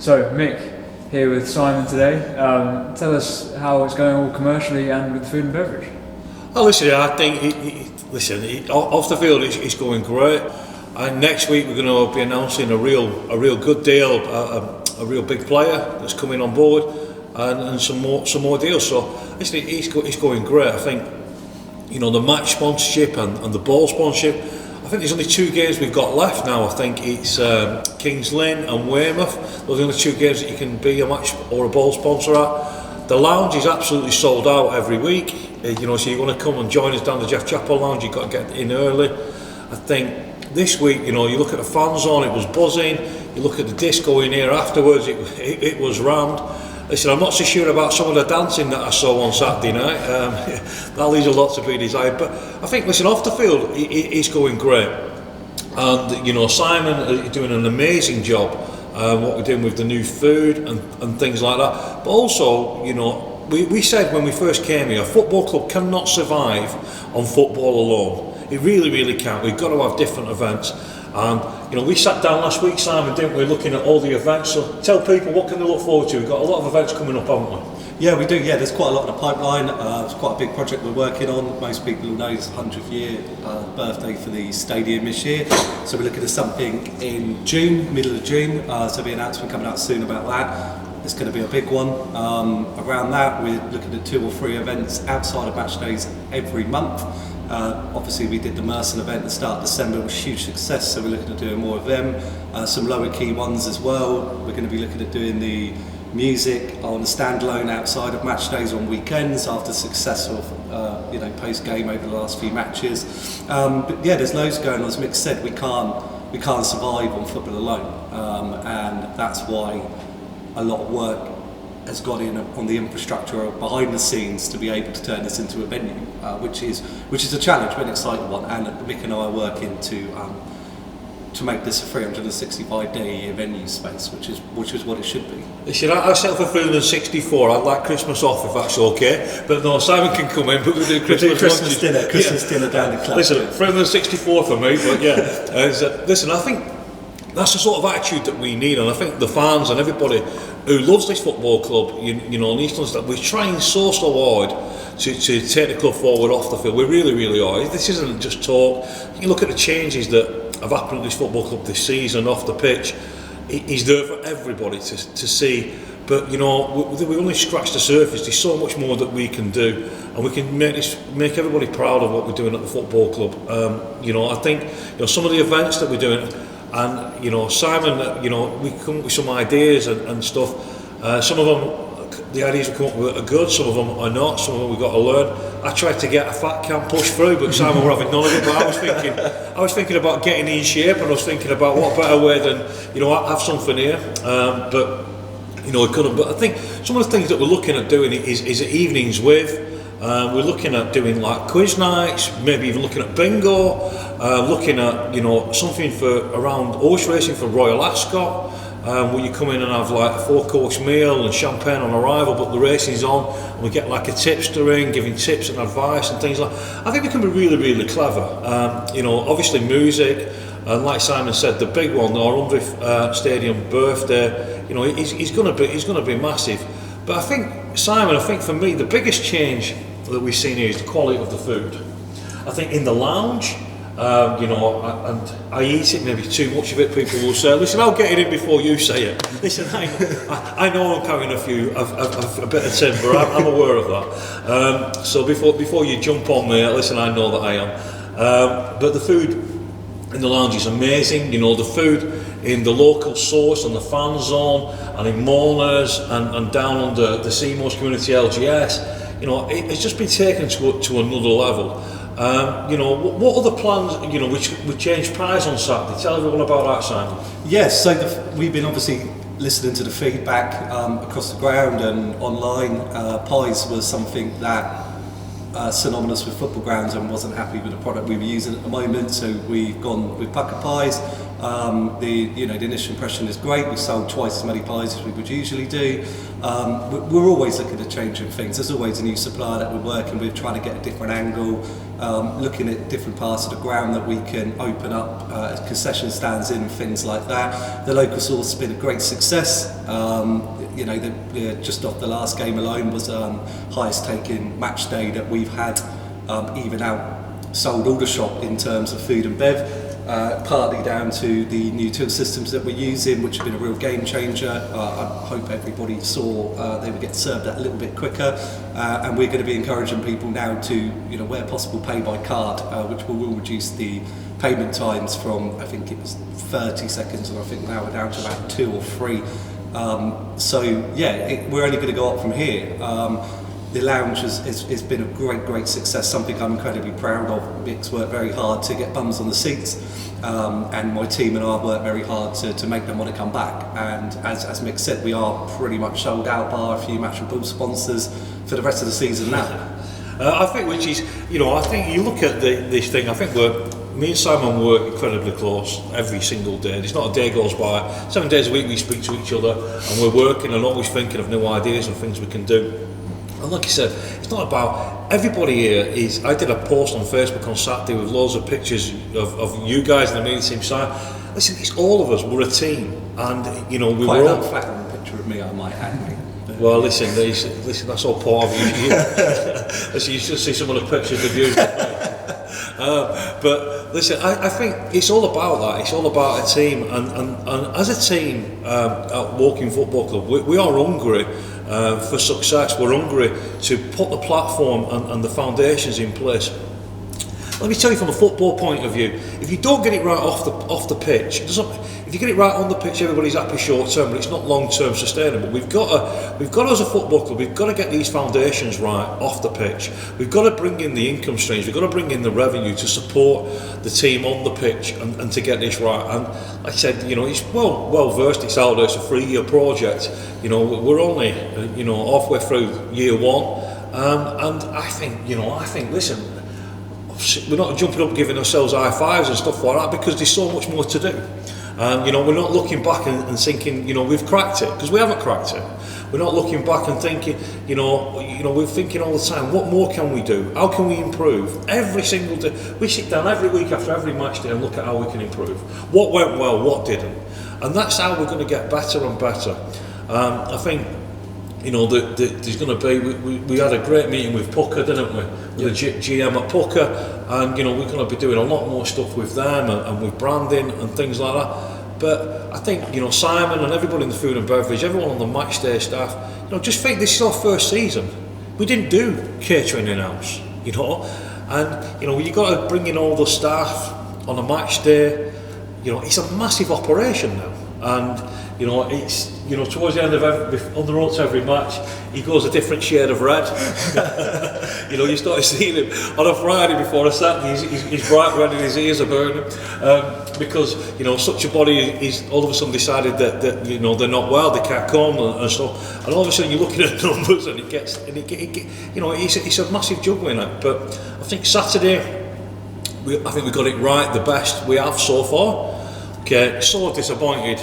So, Mick, here with Simon today. Tell us how it's going all commercially and with food and beverage. Oh, listen, I think, off the field it's going great. And next week we're going to be announcing a real good deal, a real big player that's coming on board, and some more deals. So, listen, it's going great. I think, the match sponsorship and the ball sponsorship. I think there's only 2 games we've got left now. I think it's Kings Lynn and Weymouth. Those are the only 2 games that you can be a match or a ball sponsor at. The lounge is absolutely sold out every week. So you want to come and join us down the Jeff Chapel lounge, you've got to get in early. I think this week, you look at the fan zone, it was buzzing. You look at the disco in here afterwards, it was rammed. Listen, I'm not so sure about some of the dancing that I saw on Saturday night. That leaves a lot to be desired. But I think, listen, off the field, it's going great. And, Simon is doing an amazing job, what we're doing with the new food and things like that. But also, we said when we first came here, a football club cannot survive on football alone. It really, really can't. We've got to have different events. And we sat down last week, Simon, didn't we, looking at all the events. So tell people, what can they look forward to? We've got a lot of events coming up, haven't we? Yeah, we do. Yeah, there's quite a lot in the pipeline. It's quite a big project we're working on. Most people will know it's 100th year birthday for the stadium this year. So we're looking at something in June, middle of June. So there'll be an announcement coming out soon about that. It's going to be a big one. Around that, we're looking at 2 or 3 events outside of match days every month. Obviously we did the Merson event at the start of December, it was a huge success, so we're looking at doing more of them. Some lower key ones as well. We're going to be looking at doing the music on a standalone outside of match days on weekends after successful post game over the last few matches. But yeah, there's loads going on. As Mick said, we can't survive on football alone, and that's why a lot of work has got in on the infrastructure behind the scenes to be able to turn this into a venue, which is a challenge, but an exciting one. And Mick and I are working to make this a 365-day venue space, which is what it should be. Listen, I set for 364. I'd like Christmas off if that's okay. But no, Simon can come in, but we'll do Christmas dinner. Christmas dinner down the club. Listen, 364 for me, but yeah. Listen, I think that's the sort of attitude that we need, and I think the fans and everybody who loves this football club, in East London, we're trying so hard to take the club forward off the field. We really, really are. This isn't just talk. You look at the changes that have happened at this football club this season off the pitch. It's there for everybody to see. But we've only scratched the surface. There's so much more that we can do, and we can make everybody proud of what we're doing at the football club. I think some of the events that we're doing. And Simon, we come up with some ideas and stuff. Some of them, the ideas we come up with are good. Some of them are not. Some of them we've got to learn. I tried to get a fat camp push through, but Simon were having none of it. But I was thinking about getting in shape, and I was thinking about what better way than have something here. But I couldn't. But I think some of the things that we're looking at doing is evenings with. We're looking at doing like quiz nights, maybe even looking at bingo, looking at something for around horse racing for Royal Ascot, where you come in and have like a 4-course meal and champagne on arrival, but the racing's on, and we get like a tipster in, giving tips and advice and things like that. I think we can be really, really clever. Obviously music, and like Simon said, the big one, our 100th stadium birthday, he's going to be massive. But I think, Simon, for me, the biggest change that we've seen here is the quality of the food. I think in the lounge, and I eat it maybe too much of it. People will say, "Listen, I'll get it in before you say it." Listen, I know I'm carrying a bit of timber. I'm aware of that. So before you jump on me, listen, I know that I am. But the food in the lounge is amazing. The food in the local source and the fan zone, and in Mourners and down under the Seymour's community LGS. It's just been taken to another level. What other plans, we changed prize on Saturday. Tell everyone about that, Simon. Yes, so we've been obviously listening to the feedback across the ground and online. Pies was something that synonymous with football grounds and wasn't happy with the product we were using at the moment, so we've gone with Pucker Pies. The initial impression is great. We sold twice as many pies as we would usually do. We're always looking at changing things. There's always a new supplier that we're working with, trying to get a different angle. looking at different parts of the ground that we can open up concession stands in, things like that. The local source has been a great success. Just off the last game alone was highest taking match day that we've had, even outsold all the shop in terms of food and bev. Partly down to the new till systems that we're using, which have been a real game changer. I hope everybody saw they would get served that a little bit quicker, and we're going to be encouraging people now to, where possible, pay by card, which will reduce the payment times from, I think it was 30 seconds, and I think now we're down to about 2 or 3. We're only going to go up from here. The lounge has been a great success, something I'm incredibly proud of. Mick's worked very hard to get bums on the seats, and my team and I worked very hard to make them want to come back. And as Mick said, we are pretty much sold out, bar a few match ball sponsors for the rest of the season now. I think, which is, I think you look at this thing, I think me and Simon work incredibly close every single day. There's not a day goes by. 7 days a week we speak to each other, and we're working and always thinking of new ideas and things we can do. And like I said, it's not about everybody here. I did a post on Facebook on Saturday with loads of pictures of you guys in the media team side. Listen, it's all of us. We're a team, and we quite were all. Quite an unflattering picture of me, I might add. Well, listen, that's all part of you. Listen, you should see some of the pictures of you. But listen, I think it's all about that. It's all about a team, and as a team at Woking Football Club, we are hungry for success. We're hungry to put the platform and the foundations in place. Let me tell you from a football point of view, if you don't get it right off the pitch, if you get it right on the pitch, everybody's happy short term, but it's not long term sustainable. We've got as a football club, we've got to get these foundations right off the pitch. We've got to bring in the income streams, we've got to bring in the revenue to support the team on the pitch and to get this right. And like I said, it's well versed, it's out there, it's a 3-year project. We're only halfway through year 1, and I think listen, we're not jumping up giving ourselves high fives and stuff like that, because there's so much more to do. And we're not looking back and thinking we've cracked it, because we haven't cracked it. We're not looking back and thinking we're thinking all the time, what more can we do, how can we improve? Every single day we sit down every week after every match day and look at how we can improve, what went well, what didn't, and that's how we're going to get better and better. I think there's going to be, we had a great meeting with Pucker, didn't we, with the GM at Pucker, and we're going to be doing a lot more stuff with them and with branding and things like that. But I think Simon and everybody in the food and beverage, everyone on the match day staff, just think this is our first season. We didn't do catering in-house, and you've got to bring in all the staff on a match day. It's a massive operation now, and it's towards the end of on the road to every match, he goes a different shade of red. You started seeing him on a Friday before a Saturday, he's bright red and his ears are burning, because such a body is all of a sudden decided that they're not well, they can't come and stuff, and all of a sudden you're looking at numbers and it's a massive juggling act. But I think Saturday, I think we got it right, the best we have so far. Okay, so disappointed,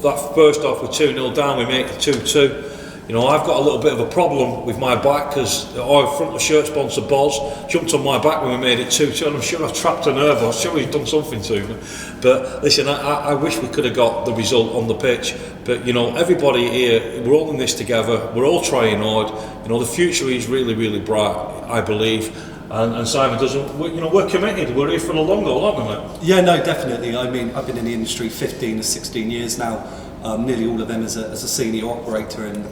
that first half we're 2-0 down, we make it 2-2. I've got a little bit of a problem with my back, because our front of shirt sponsor Boz jumped on my back when we made it 2-2, and I'm sure I've trapped a nerve, I'm sure he's done something to me. But listen, I wish we could have got the result on the pitch, but everybody here, we're all in this together, we're all trying hard, the future is really, really bright, I believe. And Simon doesn't, we're committed, we're here for the long haul, aren't we, mate? Yeah, no, definitely. I mean, I've been in the industry 15 to 16 years now, nearly all of them as a senior operator, and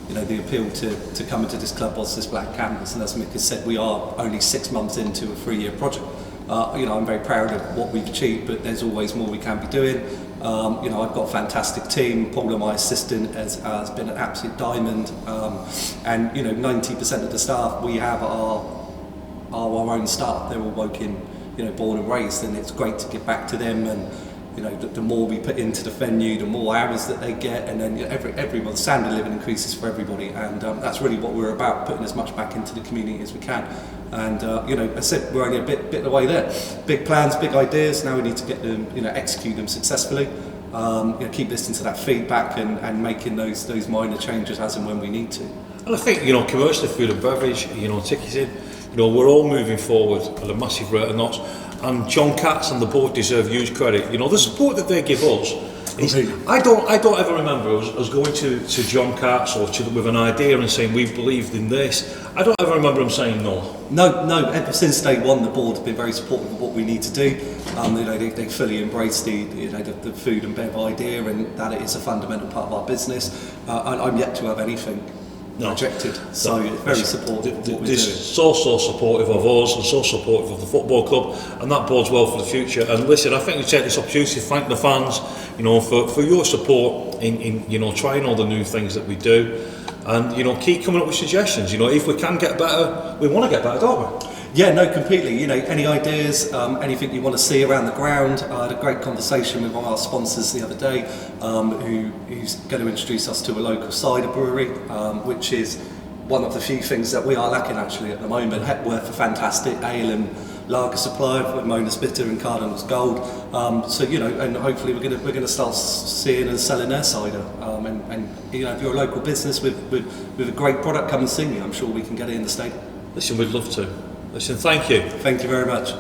the appeal to come into this club was this blank canvas, and as Mick has said, we are only 6 months into a 3-year project. I'm very proud of what we've achieved, but there's always more we can be doing. I've got a fantastic team. Paula, my assistant, has been an absolute diamond, and 90% of the staff we have are our own staff. They're all Woking, born and raised, and it's great to give back to them. And the more we put into the venue, the more hours that they get, and then everyone, the standard of living increases for everybody, and that's really what we're about, putting as much back into the community as we can. And as I said, we're only a bit of the way there. Big plans, big ideas. Now we need to get them, execute them successfully. Keep listening to that feedback and making those minor changes as and when we need to. And I think commercially, food and beverage, ticketing, we're all moving forward at a massive rate of knots, and John Katz and the board deserve huge credit. The support that they give us. I don't ever remember us going to John Katz or with an idea and saying we believed in this. I don't ever remember him saying no. No. Ever since day one, the board have been very supportive of what we need to do. They fully embrace the food and bev idea, and that it is a fundamental part of our business. I'm yet to have anything rejected, so very supportive of what we're doing. So supportive of us and so supportive of the football club, and that bodes well for the future. And listen, I think we take this opportunity to thank the fans, for your support in trying all the new things that we do, and keep coming up with suggestions. If we can get better, we want to get better, don't we? Yeah, no, completely. Any ideas, anything you want to see around the ground? I had a great conversation with one of our sponsors the other day, who's going to introduce us to a local cider brewery, which is one of the few things that we are lacking actually at the moment. Hepworth, a fantastic ale and lager supplier with Mona's Bitter and Cardinal's Gold. And hopefully we're going to start seeing and selling their cider. And if you're a local business with a great product, come and see me. I'm sure we can get it in the stadium. Listen, we'd love to. Listen, thank you. Thank you very much.